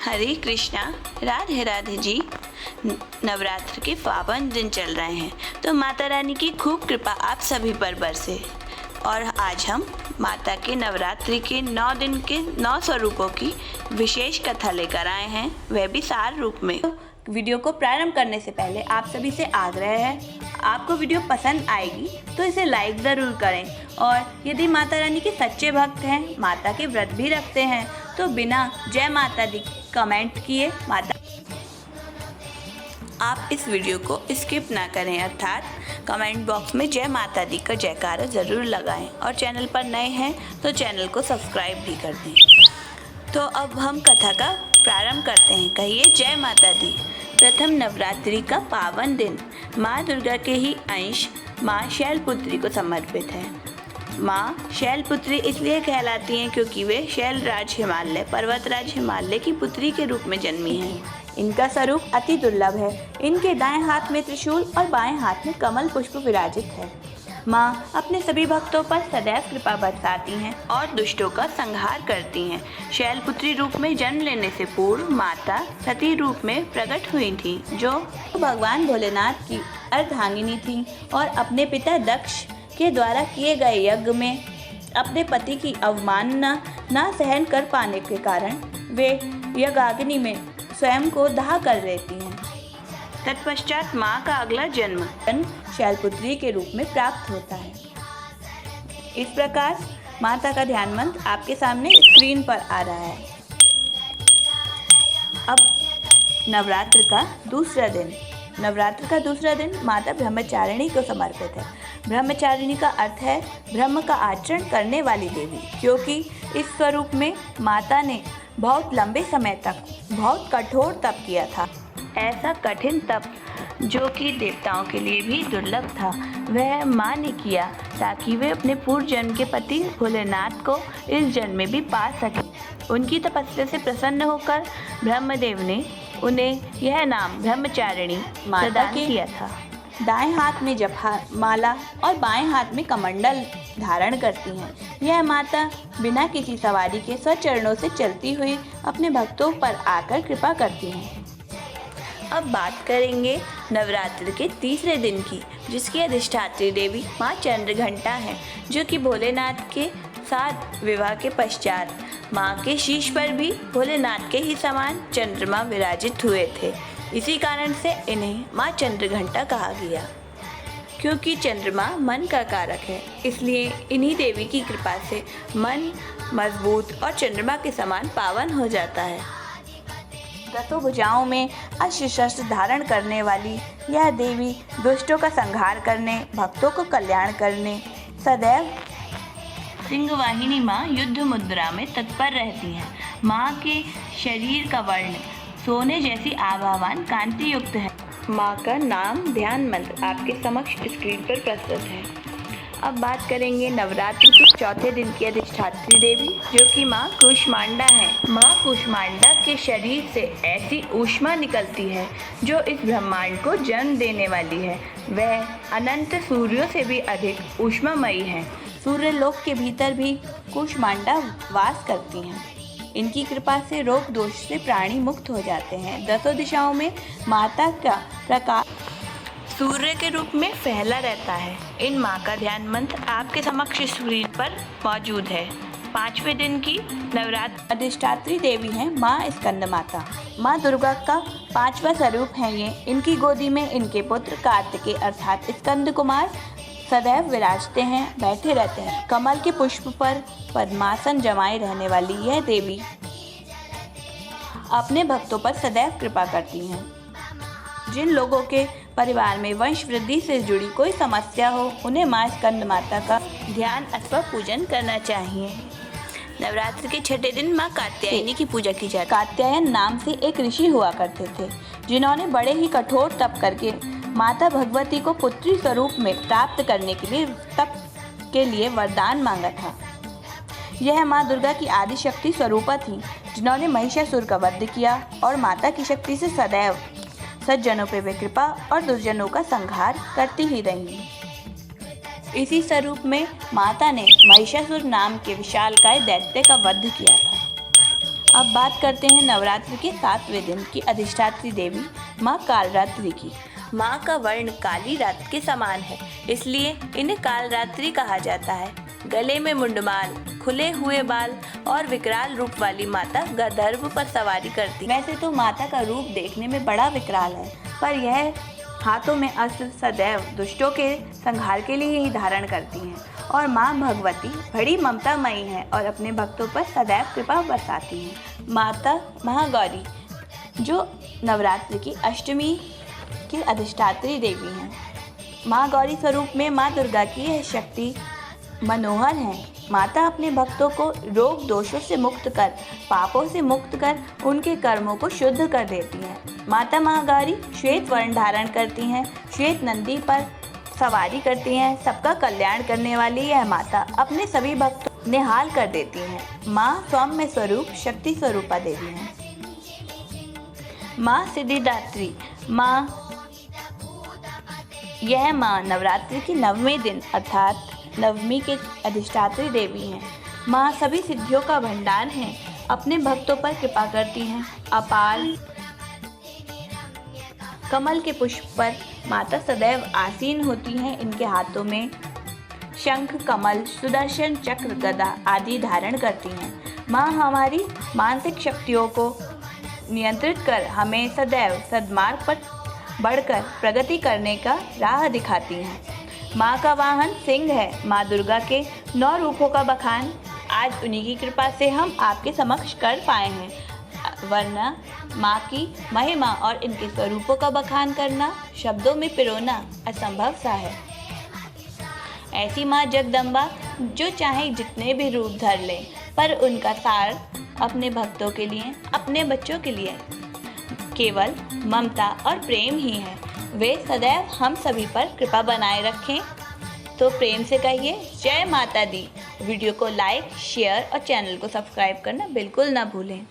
हरे कृष्णा, राधे राधे जी। नवरात्र के पावन दिन चल रहे हैं, तो माता रानी की खूब कृपा आप सभी पर बरसे। और आज हम माता के नवरात्रि के 9 दिन के 9 स्वरूपों की विशेष कथा लेकर आए हैं, वह भी सार रूप में। वीडियो को प्रारंभ करने से पहले आप सभी से आग्रह है, आपको वीडियो पसंद आएगी तो इसे लाइक ज़रूर करें। और यदि माता रानी के सच्चे भक्त हैं, माता के व्रत भी रखते हैं, तो बिना जय माता दी कमेंट किए आप इस वीडियो को स्किप ना करें, अर्थात कमेंट बॉक्स में जय माता दी का जयकारा ज़रूर लगाएं। और चैनल पर नए हैं तो चैनल को सब्सक्राइब भी कर दें। तो अब हम कथा का प्रारंभ करते हैं। कहिए जय माता दी। प्रथम नवरात्रि का पावन दिन माँ दुर्गा के ही अंश माँ शैलपुत्री को समर्पित है। माँ शैलपुत्री इसलिए कहलाती हैं क्योंकि वे शैलराज हिमालय पर्वतराज हिमालय की पुत्री के रूप में जन्मी हैं। इनका स्वरूप अति दुर्लभ है। इनके दाएं हाथ में त्रिशूल और बाएं हाथ में कमल पुष्प विराजित है। माँ अपने सभी भक्तों पर सदैव कृपा बरसाती हैं और दुष्टों का संहार करती हैं। शैलपुत्री रूप में जन्म लेने से पूर्व माता सती रूप में प्रकट हुई थी, जो भगवान भोलेनाथ की अर्धांगिनी थी और अपने पिता दक्ष के द्वारा किए गए यज्ञ में अपने पति की अवमानना न सहन कर पाने के कारण वे यज्ञाग्नि में स्वयं को दाह कर देती हैं। तत्पश्चात माँ का अगला जन्म शैलपुत्री के रूप में प्राप्त होता है। इस प्रकार माता का ध्यान मंत्र आपके सामने स्क्रीन पर आ रहा है। अब नवरात्र का दूसरा दिन माता ब्रह्मचारिणी को समर्पित है। ब्रह्मचारिणी का अर्थ है ब्रह्म का आचरण करने वाली देवी, क्योंकि इस स्वरूप में माता ने बहुत लंबे समय तक बहुत कठोर तप किया था। ऐसा कठिन तप जो कि देवताओं के लिए भी दुर्लभ था, वह माँ ने किया ताकि वे अपने पूर्व जन्म के पति भोलेनाथ को इस जन्म में भी पा सकें। उनकी तपस्या से प्रसन्न होकर ब्रह्मदेव ने उन्हें यह नाम ब्रह्मचारिणी प्रदान किया था। दाएं हाथ में जपमाला और बाएं हाथ में कमंडल धारण करती हैं। यह माता बिना किसी सवारी के स्वचरणों से चलती हुई अपने भक्तों पर आकर कृपा करती हैं। अब बात करेंगे नवरात्र के तीसरे दिन की, जिसकी अधिष्ठात्री देवी माँ चंद्रघंटा है, जो कि भोलेनाथ के साथ विवाह के पश्चात माँ के शीश पर भी भोलेनाथ के ही समान चंद्रमा विराजित हुए थे। इसी कारण से इन्हें माँ चंद्रघंटा कहा गया। क्योंकि चंद्रमा मन का कारक है, इसलिए इन्हीं देवी की कृपा से मन मजबूत और चंद्रमा के समान पावन हो जाता है। दसों भुजाओं में अस्त्र शस्त्र धारण करने वाली यह देवी दुष्टों का संहार करने, भक्तों को कल्याण करने सदैव सिंहवाहिनी माँ युद्ध मुद्रा में तत्पर रहती हैं। माँ के शरीर का वर्ण सोने जैसी आभावान कांति युक्त है। माँ का नाम ध्यान मंत्र आपके समक्ष स्क्रीन पर प्रस्तुत है। अब बात करेंगे नवरात्र के चौथे दिन की अधिष्ठात्री देवी, जो कि माँ कूष्मांडा है। माँ कूष्मांडा के शरीर से ऐसी ऊष्मा निकलती है जो इस ब्रह्मांड को जन्म देने वाली है। वह अनंत सूर्यों से भी अधिक ऊष्मामयी है। सूर्य लोक के भीतर भी कूष्मांडा वास करती हैं। इनकी कृपा से रोग दोष से प्राणी मुक्त हो जाते हैं। दसों दिशाओं में माता का प्रकाश सूर्य के रूप में फैला रहता है। इन माँ का ध्यान मंत्र आपके समक्ष स्क्रीन पर मौजूद है। पांचवें दिन की नवरात्र अधिष्ठात्री देवी हैं माँ स्कंद माता। माँ दुर्गा का पांचवा स्वरूप है ये। इनकी गोदी में इनके पुत्र कार्तिकेय अर्थात स्कंद कुमार सदैव विराजते हैं, बैठे रहते हैं। कमल के पुष्प पर पद्मासन जमाए रहने वाली यह देवी अपने भक्तों पर सदैव कृपा करती हैं। जिन लोगों के परिवार में वंश वृद्धि से जुड़ी कोई समस्या हो, उन्हें माँ स्कंद माता का ध्यान अथवा पूजन करना चाहिए। नवरात्र के छठे दिन माँ कात्यायनी की पूजा की जाती है। कात्यायन नाम से एक ऋषि हुआ करते थे, जिन्होंने बड़े ही कठोर तप करके माता भगवती को पुत्री स्वरूप में प्राप्त करने के लिए तप के लिए वरदान मांगा था। यह माँ दुर्गा की आदि शक्ति स्वरूपा थी, जिन्होंने महिषासुर का वध किया और माता की शक्ति से सदैव सज्जनों पे वे कृपा और दुर्जनों का संहार करती ही रही। इसी स्वरूप में माता ने महिषासुर नाम के विशालकाय दैत्य का वध किया था। अब बात करते हैं नवरात्रि के 7वें दिन की अधिष्ठात्री देवी माँ कालरात्रि की। माँ का वर्ण काली रात के समान है, इसलिए इन्हें कालरात्रि कहा जाता है। गले में मुंडमाल, खुले हुए बाल और विकराल रूप वाली माता गंधर्व पर सवारी करती। वैसे तो माता का रूप देखने में बड़ा विकराल है, पर यह हाथों में अस्त्र सदैव दुष्टों के संहार के लिए ही धारण करती हैं। और माँ भगवती बड़ी ममतामयी है और अपने भक्तों पर सदैव कृपा बरसाती हैं। माता महागौरी जो नवरात्रि की अष्टमी की अधिष्ठात्री देवी हैं। माँ गौरी स्वरूप में माँ दुर्गा की यह शक्ति मनोहर है। माता अपने भक्तों को रोग दोषों से मुक्त कर, पापों से मुक्त कर उनके कर्मों को शुद्ध कर देती हैं। माता महागौरी श्वेत वर्ण धारण करती हैं, श्वेत नंदी पर सवारी करती हैं। सबका कल्याण करने वाली यह माता अपने सभी भक्तों निहाल कर देती हैं। माँ सौम्य स्वरूप शक्ति स्वरूपा देवी हैं। माँ सिद्धिदात्री यह माँ नवरात्रि की 9वें दिन अर्थात नवमी के अधिष्ठात्री देवी हैं। माँ सभी सिद्धियों का भंडार है, अपने भक्तों पर कृपा करती हैं। अपार कमल के पुष्प पर माता सदैव आसीन होती हैं। इनके हाथों में शंख, कमल, सुदर्शन चक्र, गदा आदि धारण करती हैं। माँ हमारी मानसिक शक्तियों को नियंत्रित कर हमें सदैव सद्मार्ग पर बढ़कर प्रगति करने का राह दिखाती हैं। माँ का वाहन सिंह है। माँ दुर्गा के 9 रूपों का बखान आज उन्हीं की कृपा से हम आपके समक्ष कर पाए हैं, वरना माँ की महिमा और इनके स्वरूपों का बखान करना, शब्दों में पिरोना असंभव सा है। ऐसी माँ जगदम्बा जो चाहे जितने भी रूप धर ले, पर उनका सार अपने भक्तों के लिए, अपने बच्चों के लिए केवल ममता और प्रेम ही है। वे सदैव हम सभी पर कृपा बनाए रखें। तो प्रेम से कहिए जय माता दी। वीडियो को लाइक, शेयर और चैनल को सब्सक्राइब करना बिल्कुल ना भूलें।